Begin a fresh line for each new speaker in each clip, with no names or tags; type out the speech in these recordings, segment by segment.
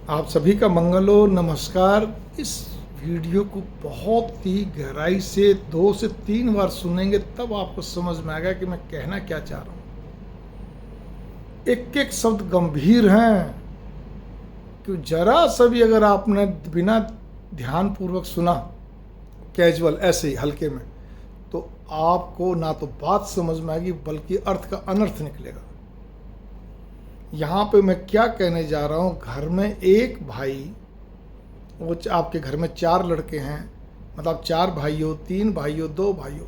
आप सभी का मंगल हो। नमस्कार। इस वीडियो को बहुत ही गहराई से 2 से 3 बार सुनेंगे तब आपको समझ में आएगा कि मैं कहना क्या चाह रहा हूँ। एक एक शब्द गंभीर हैं कि जरा सा भी अगर आपने बिना ध्यान पूर्वक सुना, कैजुअल ऐसे ही हल्के में, तो आपको ना तो बात समझ में आएगी बल्कि अर्थ का अनर्थ निकलेगा। यहाँ पे मैं क्या कहने जा रहा हूँ, घर में एक भाई, वो आपके घर में 4 लड़के हैं, मतलब 4 भाई हो, 3 भाई हो, 2 भाई हो,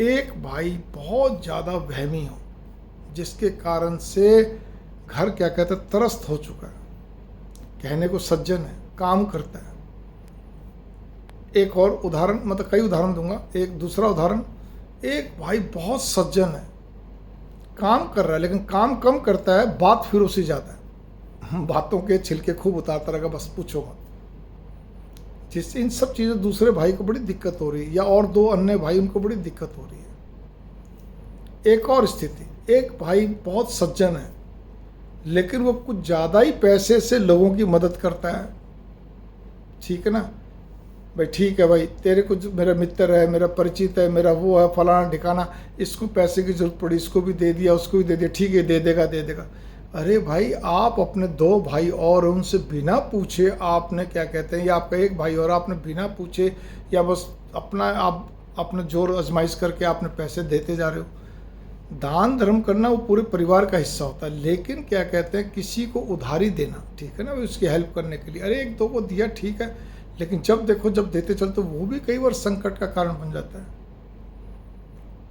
एक भाई बहुत ज़्यादा वहमी हो जिसके कारण से घर क्या कहते हैं त्रस्त हो चुका है। कहने को सज्जन है, काम करता है। एक और उदाहरण, मतलब कई उदाहरण दूंगा। एक दूसरा उदाहरण, एक भाई बहुत सज्जन है, काम कर रहा है लेकिन काम कम करता है, बात फिर उसी ज़्यादा है, बातों के छिलके खूब उतारता रहेगा, बस पूछो मत। जिससे इन सब चीज़ें दूसरे भाई को बड़ी दिक्कत हो रही है, या और 2 अन्य भाई उनको बड़ी दिक्कत हो रही है। एक और स्थिति, एक भाई बहुत सज्जन है लेकिन वो कुछ ज़्यादा ही पैसे से लोगों की मदद करता है। ठीक है ना भाई, ठीक है भाई, तेरे को मेरा मित्र है, मेरा परिचित है, मेरा वो है, फलाना ठिकाना, इसको पैसे की जरूरत पड़ी, इसको भी दे दिया, उसको भी दे दिया, ठीक है दे देगा दे देगा। अरे भाई, आप अपने 2 भाई और उनसे बिना पूछे आपने क्या कहते हैं, या आपका एक भाई और आपने बिना पूछे या बस आप अपने जोर आजमाइश करके आपने पैसे देते जा रहे हो। दान धर्म करना वो पूरे परिवार का हिस्सा होता है, लेकिन क्या कहते हैं किसी को उधारी देना, ठीक है ना, उसकी हेल्प करने के लिए, अरे 1-2 को दिया ठीक है, लेकिन जब देखो जब देते चलते तो वो भी कई बार संकट का कारण बन जाता है।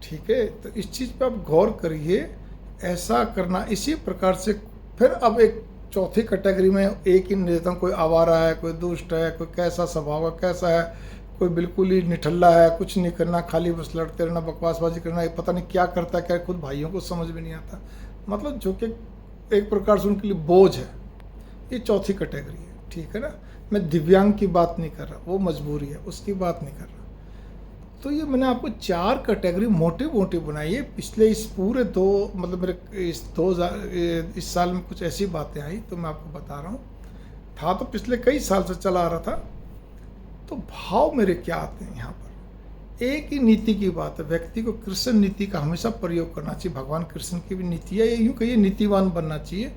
ठीक है, तो इस चीज़ पे आप गौर करिए। ऐसा करना इसी प्रकार से। फिर अब एक चौथी कैटेगरी में एक ही देता हूँ, कोई आवारा है, कोई दुष्ट है, कोई कैसा स्वभाव है, कैसा है, कोई बिल्कुल ही निठल्ला है, कुछ नहीं करना, खाली बस लड़ते रहना, बकवासबाजी करना, ये पता नहीं क्या करता है, क्या खुद भाइयों को समझ में नहीं आता, मतलब जो कि एक प्रकार से उनके लिए बोझ है। ये चौथी कैटेगरी है, ठीक है ना। मैं दिव्यांग की बात नहीं कर रहा, वो मजबूरी है, उसकी बात नहीं कर रहा। तो ये मैंने आपको 4 कैटेगरी मोटी मोटी बनाई है। पिछले इस पूरे मतलब मेरे इस साल में कुछ ऐसी बातें आई तो मैं आपको बता रहा हूँ। था तो पिछले कई साल से चला आ रहा था। तो भाव मेरे क्या आते हैं यहाँ पर, एक ही नीति की बात है। व्यक्ति को कृष्ण नीति का हमेशा प्रयोग करना चाहिए। भगवान कृष्ण की भी नीति है, यूँ कहिए नीतिवान बनना चाहिए।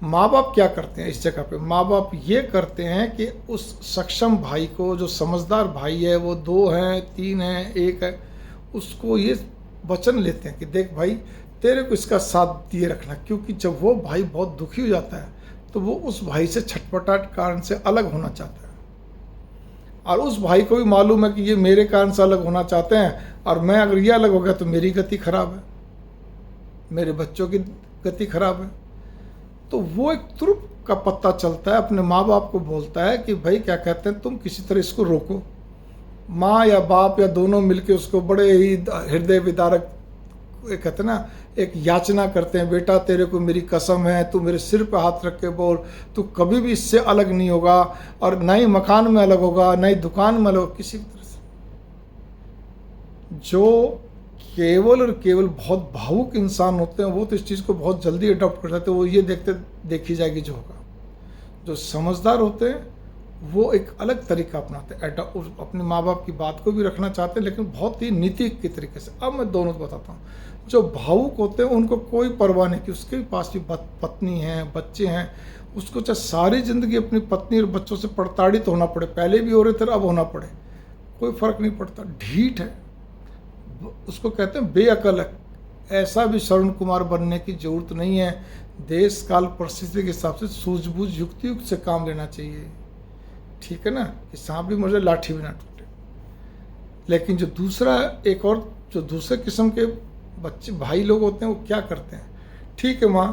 माँ बाप क्या करते हैं इस जगह पे, माँ बाप ये करते हैं कि उस सक्षम भाई को, जो समझदार भाई है, वो 2 हैं, 3 हैं, 1 है, उसको ये वचन लेते हैं कि देख भाई, तेरे को इसका साथ दिए रखना, क्योंकि जब वो भाई बहुत दुखी हो जाता है तो वो उस भाई से छटपटाहट कारण से अलग होना चाहता है, और उस भाई को भी मालूम है कि ये मेरे कारण से अलग होना चाहते हैं, और मैं अगर ये अलग हो गया तो मेरी गति खराब है, मेरे बच्चों की गति खराब है। तो वो एक तुरुप का पत्ता चलता है, अपने माँ बाप को बोलता है कि भाई क्या कहते हैं, तुम किसी तरह इसको रोको। माँ या बाप या दोनों मिलके उसको बड़े ही हृदय विदारक कहते हैं ना, एक याचना करते हैं, बेटा तेरे को मेरी कसम है, तू मेरे सिर पे हाथ रख के बोल, तू कभी भी इससे अलग नहीं होगा, और ना ही मकान में अलग होगा, ना ही दुकान में अलग होगा, किसी भी तरह से। जो केवल और केवल बहुत भावुक इंसान होते हैं वो तो इस चीज़ को बहुत जल्दी अडॉप्ट कर जाते हैं, वो ये देखी जाएगी जो होगा। जो समझदार होते हैं वो एक अलग तरीका अपनाते हैं, अपने माँ बाप की बात को भी रखना चाहते हैं, लेकिन बहुत ही नीति के तरीके से। अब मैं दोनों को बताता हूँ। जो भावुक होते हैं उनको कोई परवाह नहीं कि उसके पास भी पत्नी है, बच्चे हैं, उसको चाहे सारी ज़िंदगी अपनी पत्नी और बच्चों से प्रताड़ित होना पड़े, पहले भी हो रहे थे अब होना पड़े, कोई फ़र्क नहीं पड़ता। ढीठ है, उसको कहते हैं बेअकल है। ऐसा भी श्रवण कुमार बनने की जरूरत नहीं है। देश काल परिस्थिति के हिसाब से सूझबूझ युक्ति से काम लेना चाहिए, ठीक है ना, कि सांप भी मर जाए लाठी भी ना टूटे। लेकिन जो दूसरा, एक और जो दूसरे किस्म के बच्चे भाई लोग होते हैं वो क्या करते हैं, ठीक है माँ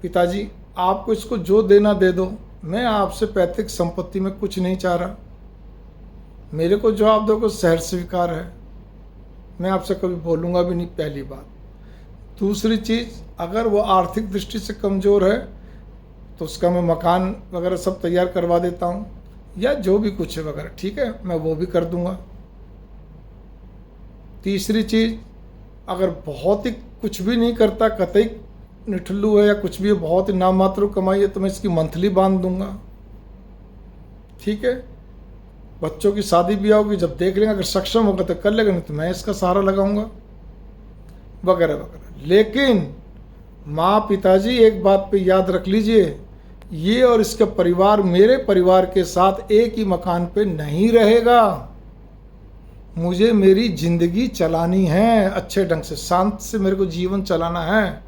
पिताजी आपको इसको जो देना दे दो, मैं आपसे पैतृक संपत्ति में कुछ नहीं चाह रहा, मेरे को जो आप दोगे शहर स्वीकार है, मैं आपसे कभी बोलूँगा भी नहीं, पहली बात। दूसरी चीज़, अगर वो आर्थिक दृष्टि से कमज़ोर है तो उसका मैं मकान वगैरह सब तैयार करवा देता हूँ, या जो भी कुछ है वगैरह, ठीक है, मैं वो भी कर दूँगा। तीसरी चीज़, अगर बहुत ही कुछ भी नहीं करता, कतई निठल्लू है या कुछ भी है, बहुत ही नाम मात्र कमाई है, तो मैं इसकी मंथली बांध दूंगा। ठीक है, बच्चों की शादी ब्याह होगी, जब देख लेंगे अगर सक्षम होगा तो कर लेगा, नहीं तो मैं इसका सहारा लगाऊंगा, वगैरह वगैरह। लेकिन माँ पिताजी एक बात पे याद रख लीजिए, ये और इसका परिवार मेरे परिवार के साथ एक ही मकान पे नहीं रहेगा। मुझे मेरी जिंदगी चलानी है अच्छे ढंग से, शांत से मेरे को जीवन चलाना है।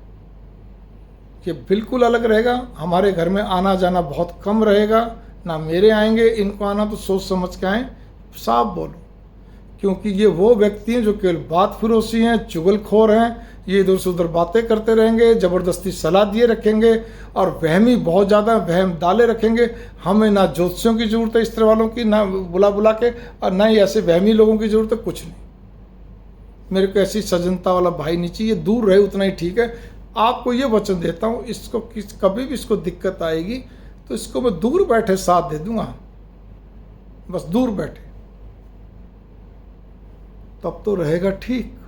ये बिल्कुल अलग रहेगा। हमारे घर में आना जाना बहुत कम रहेगा, ना मेरे आएंगे, इनको आना तो सोच समझ के आएँ, साफ बोलो। क्योंकि ये वो व्यक्ति हैं जो केवल बात फिरोशी हैं, चुगलखोर हैं, ये इधर से उधर बातें करते रहेंगे, ज़बरदस्ती सलाह दिए रखेंगे और वहमी बहुत ज़्यादा वहम डाले रखेंगे। हमें ना ज्योतिषियों की ज़रूरत है इस तरह वालों की, ना बुला बुला के, और ना ही ऐसे वहमी लोगों की ज़रूरत है, कुछ नहीं। मेरे को ऐसी सजनता वाला भाई नहीं चाहिए, दूर रहे उतना ही ठीक है। आपको ये वचन देता हूँ, इसको कभी भी इसको दिक्कत आएगी तो इसको मैं दूर बैठे साथ दे दूंगा, बस दूर बैठे, तब तो रहेगा ठीक।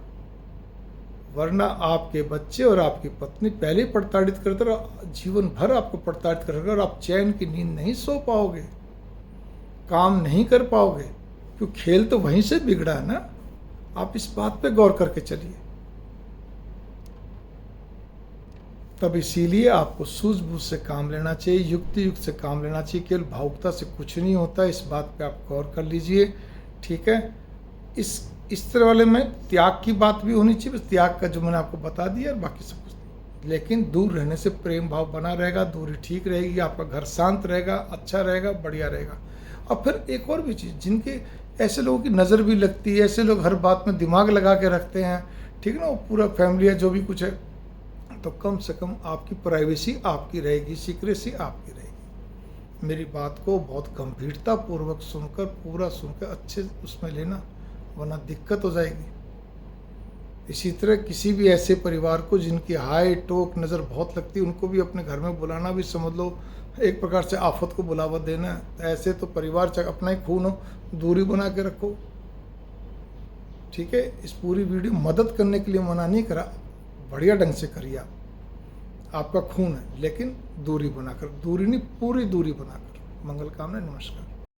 वरना आपके बच्चे और आपकी पत्नी पहले ही प्रताड़ित करते रहो, जीवन भर आपको प्रताड़ित करेगा और आप चैन की नींद नहीं सो पाओगे, काम नहीं कर पाओगे, क्योंकि खेल तो वहीं से बिगड़ा है ना। आप इस बात पे गौर करके चलिए। तब इसीलिए आपको सूझबूझ से काम लेना चाहिए, युक्ति युक्त से काम लेना चाहिए, केवल भावुकता से कुछ नहीं होता। इस बात पे आप गौर कर लीजिए, ठीक है। इस तरह वाले में त्याग की बात भी होनी चाहिए, बस त्याग का जो मैंने आपको बता दिया और बाकी सब कुछ। लेकिन दूर रहने से प्रेम भाव बना रहेगा, दूरी ठीक रहेगी, आपका घर शांत रहेगा, अच्छा रहेगा, बढ़िया रहेगा। और फिर एक और भी चीज़, जिनके ऐसे लोगों की नज़र भी लगती है, ऐसे लोग हर बात में दिमाग लगा के रखते हैं, ठीक है ना, वो पूरा फैमिली है जो भी कुछ है, तो कम से कम आपकी प्राइवेसी आपकी रहेगी, सीक्रेसी आपकी रहेगी। मेरी बात को बहुत गंभीरता पूर्वक सुनकर, पूरा सुनकर अच्छे उसमें लेना, वरना दिक्कत हो जाएगी। इसी तरह किसी भी ऐसे परिवार को जिनकी हाय टोक नज़र बहुत लगती है, उनको भी अपने घर में बुलाना भी समझ लो एक प्रकार से आफत को बुलावा देना है। ऐसे तो परिवार चाहे अपना ही खून हो, दूरी बना के रखो, ठीक है। इस पूरी वीडियो मदद करने के लिए मना नहीं करा, बढ़िया ढंग से करिए। आपका खून है, लेकिन दूरी बनाकर, दूरी नहीं पूरी दूरी बनाकर। मंगल कामना, नमस्कार।